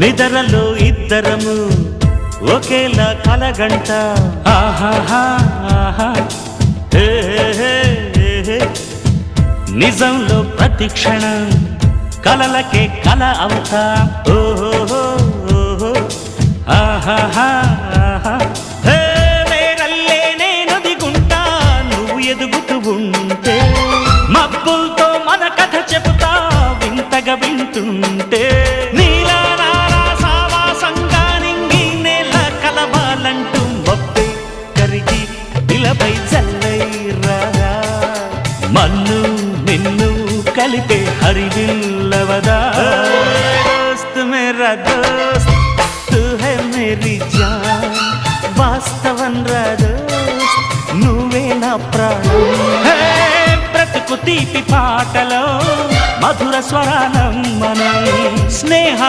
నిదరలో ఇద్దరము ఒకేలా కలగంట ఆహాహా ఆహా హే హే హే నిజంలో ప్రతి క్షణం కలలకే కల అవుతా ఓహో ఓహో ఆహాహా ఆహా హే నేరల్లే నేను దిగుంటా నువ్వు ఎదుగుతూ ఉంటే మబ్బులతో మన కథ చెబుతా వింతగా వింటుంటే నీలా నాలా సావాసంగా నింగి నేల కలవాలంటూ మొప్పే కరిగి ఇలపై జల్లై రాగా మన్ను నిన్ను కలిపే హరివిల్లవదా దోస్త్ మేరా దోస్త్ తూ హై మేరీ జాన్ వాస్తవం రా దోస్త్ నువ్వే నా ప్రాణం బ్రతుకు తీపి పాటలో మధుర స్వరానం మనం స్నేహ